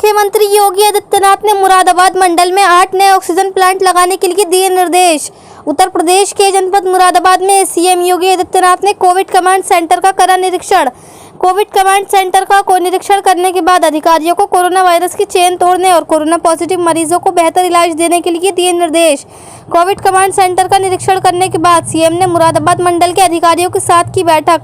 मुख्यमंत्री योगी आदित्यनाथ ने मुरादाबाद मंडल में 8 नए ऑक्सीजन प्लांट लगाने के लिए दिए निर्देश। उत्तर प्रदेश के जनपद मुरादाबाद में सीएम योगी आदित्यनाथ ने कोविड कमांड सेंटर का करा निरीक्षण। कोविड कमांड सेंटर का निरीक्षण करने के बाद अधिकारियों को कोरोना वायरस की चेन तोड़ने और कोरोना पॉजिटिव मरीजों को बेहतर इलाज देने के लिए दिए निर्देश। कोविड कमांड सेंटर का निरीक्षण करने के बाद सीएम ने मुरादाबाद मंडल के अधिकारियों के साथ की बैठक,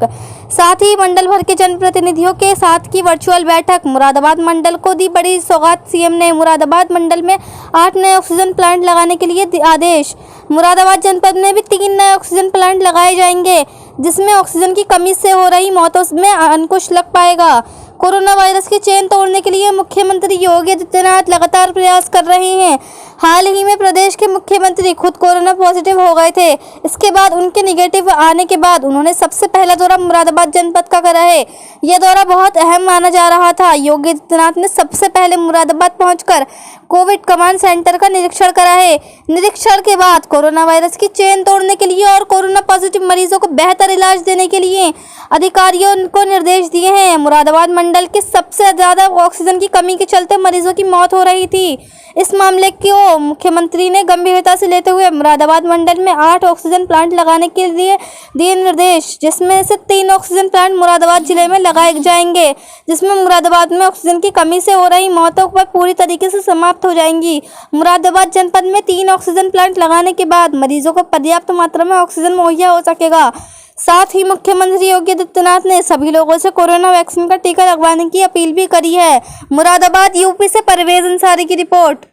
साथ ही मंडल भर के जनप्रतिनिधियों के साथ की वर्चुअल बैठक। मुरादाबाद मंडल को दी बड़ी सौगात। सीएम ने मुरादाबाद मंडल में 8 नए ऑक्सीजन प्लांट लगाने के लिए आदेश। मुरादाबाद जनपद में भी 3 नए ऑक्सीजन प्लांट लगाए जाएंगे, जिसमें ऑक्सीजन की कमी से हो रही मौतों में अंकुश लग पाएगा। कोरोना वायरस की चेन तोड़ने के लिए मुख्यमंत्री योगी आदित्यनाथ लगातार प्रयास कर रहे हैं। हाल ही में प्रदेश के मुख्यमंत्री खुद कोरोना पॉजिटिव हो गए थे। इसके बाद उनके निगेटिव आने के बाद उन्होंने सबसे पहला दौरा मुरादाबाद जनपद का करा है। यह दौरा बहुत अहम माना जा रहा था। योगी आदित्यनाथ ने सबसे पहले मुरादाबाद पहुंचकर कोविड कमांड सेंटर का निरीक्षण करा है। निरीक्षण के बाद कोरोना वायरस की चेन तोड़ने के लिए और कोरोना पॉजिटिव मरीजों को बेहतर इलाज देने के लिए अधिकारियों को निर्देश दिए हैं। मुरादाबाद मंडल के सबसे ज्यादा ऑक्सीजन की कमी के चलते मरीजों की मौत हो रही थी। इस मामले को मुख्यमंत्री ने गंभीरता से लेते हुए मुरादाबाद मंडल में 8 ऑक्सीजन प्लांट लगाने के लिए दिए निर्देश, जिसमें से 3 ऑक्सीजन प्लांट मुरादाबाद जिले में लगाए जाएंगे, जिसमें मुरादाबाद में ऑक्सीजन की कमी से हो रही मौतों पर पूरी तरीके से समाप्त हो जाएंगी। मुरादाबाद जनपद में 3 ऑक्सीजन प्लांट लगाने के बाद मरीजों को पर्याप्त मात्रा में ऑक्सीजन मुहैया हो सकेगा। साथ ही मुख्यमंत्री योगी आदित्यनाथ ने सभी लोगों से कोरोना वैक्सीन का टीका लगवाने की अपील भी करी है। मुरादाबाद यूपी से परवेज अंसारी की रिपोर्ट।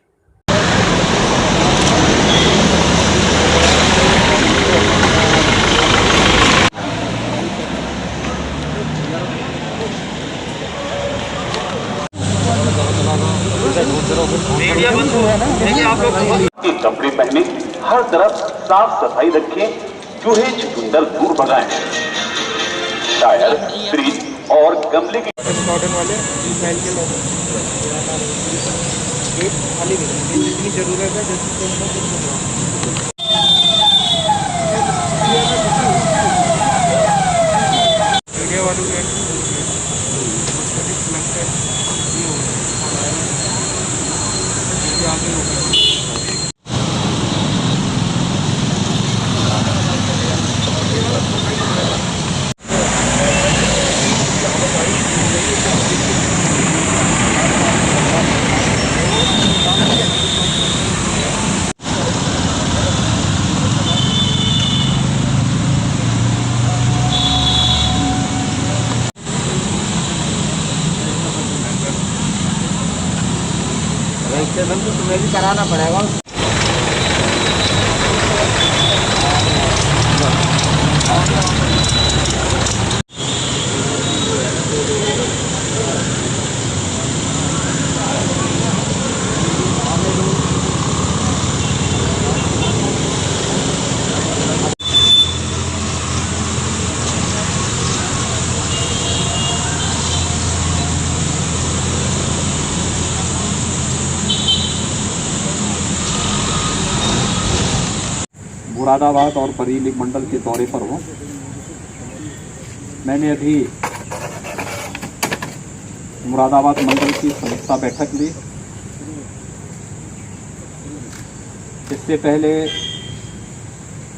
कपड़े पहने, हर तरफ साफ सफाई रखें, चूहे चुकंदर दूर भगाएं। टायर, फ्रिज और गमले के कॉटन वाले फैल के लोग एक खाली जितनी जरूरत है मीडिया वालों के रजिस्ट्रेशन तो तुम्हें भी कराना पड़ेगा। मुरादाबाद और बरेली मंडल के दौरे पर हूँ। मैंने अभी मुरादाबाद मंडल की समीक्षा बैठक ली। इससे पहले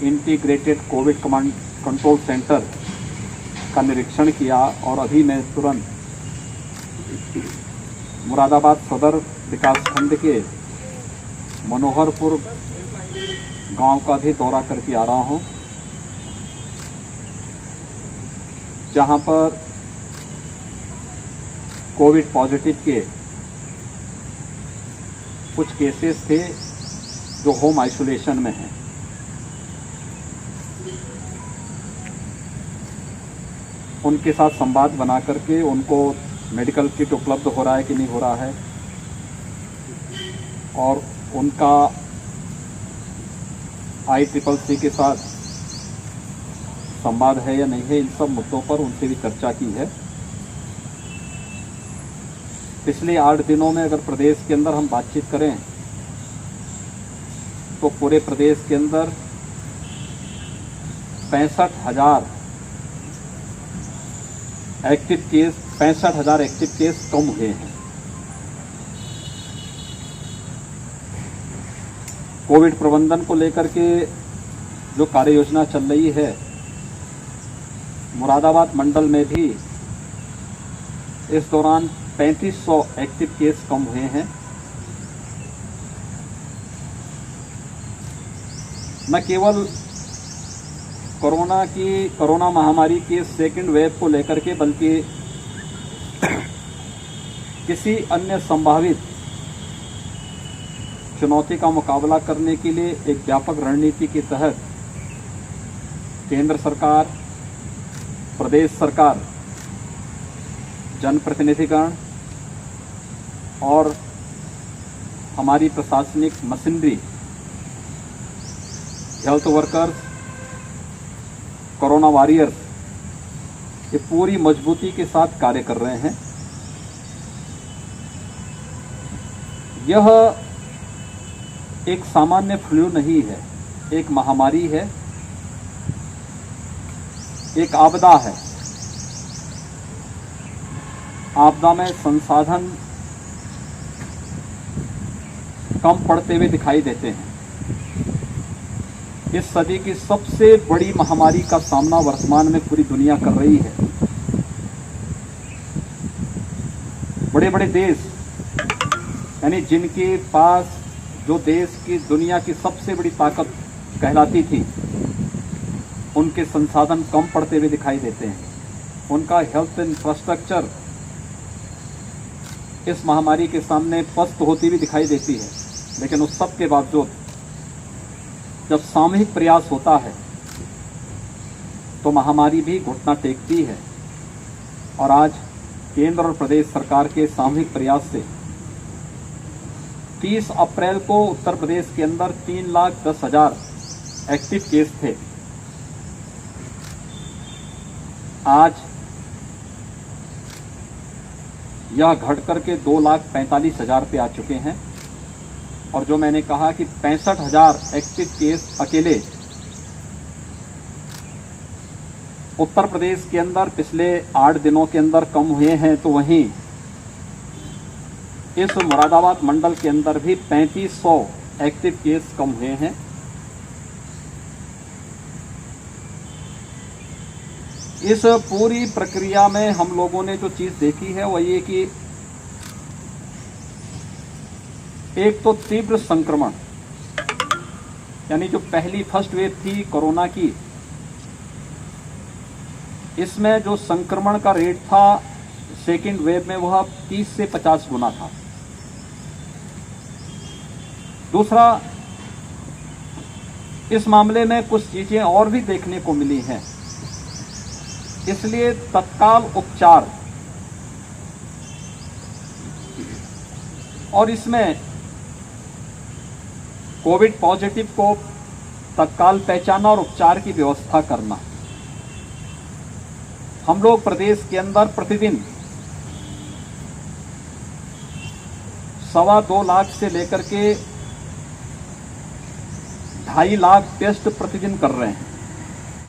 integrated Covid command control centre का निरीक्षण किया और अभी मैं तुरंत मुरादाबाद सदर विकासखंड के मनोहरपुर गांव का भी दौरा करके आ रहा हूं, जहां पर कोविड पॉजिटिव के कुछ केसेस थे जो होम आइसोलेशन में हैं। उनके साथ संवाद बना करके उनको मेडिकल किट उपलब्ध हो रहा है कि नहीं हो रहा है और उनका ICCC के साथ संवाद है या नहीं है, इन सब मुद्दों पर उनसे भी चर्चा की है। पिछले 8 दिनों में अगर प्रदेश के अंदर हम बातचीत करें तो पूरे प्रदेश के अंदर 65,000 एक्टिव केस कम हुए हैं। कोविड प्रबंधन को लेकर के जो कार्य योजना चल रही है, मुरादाबाद मंडल में भी इस दौरान 3500 एक्टिव केस कम हुए हैं। न केवल कोरोना महामारी के सेकंड वेव को लेकर के, बल्कि किसी अन्य संभावित चुनौती का मुकाबला करने के लिए एक व्यापक रणनीति के तहत केंद्र सरकार, प्रदेश सरकार, जनप्रतिनिधिगण और हमारी प्रशासनिक machinery, health workers, corona warriors, ये पूरी मजबूती के साथ कार्य कर रहे हैं। यह एक सामान्य फ्लू नहीं है, एक महामारी है, एक आपदा है। आपदा में संसाधन कम पड़ते हुए दिखाई देते हैं। इस सदी की सबसे बड़ी महामारी का सामना वर्तमान में पूरी दुनिया कर रही है। बड़े बड़े देश, यानी जिनके पास, जो देश की दुनिया की सबसे बड़ी ताकत कहलाती थी, उनके संसाधन कम पड़ते हुए दिखाई देते हैं। उनका हेल्थ इंफ्रास्ट्रक्चर इस महामारी के सामने पस्त होती हुई दिखाई देती है। लेकिन उस सब के बावजूद जब सामूहिक प्रयास होता है तो महामारी भी घुटना टेकती है। और आज केंद्र और प्रदेश सरकार के सामूहिक प्रयास से 30 अप्रैल को उत्तर प्रदेश के अंदर 3,10,000 एक्टिव केस थे। आज यह घट करके 2,45,000 पे आ चुके हैं। और जो मैंने कहा कि 65,000 एक्टिव केस अकेले उत्तर प्रदेश के अंदर पिछले 8 दिनों के अंदर कम हुए हैं, तो वहीं इस मुरादाबाद मंडल के अंदर भी 3500 एक्टिव केस कम हुए हैं। इस पूरी प्रक्रिया में हम लोगों ने जो चीज देखी है वह ये कि एक तो तीव्र संक्रमण, यानी जो पहली फर्स्ट वेव थी कोरोना की, इसमें जो संक्रमण का रेट था सेकेंड वेव में वह 30 से 50 गुना था। दूसरा, इस मामले में कुछ चीजें और भी देखने को मिली हैं, इसलिए तत्काल उपचार और इसमें कोविड पॉजिटिव को तत्काल पहचाना और उपचार की व्यवस्था करना। हम लोग प्रदेश के अंदर प्रतिदिन 2.25 लाख से लेकर के 2.5 लाख टेस्ट प्रतिदिन कर रहे हैं।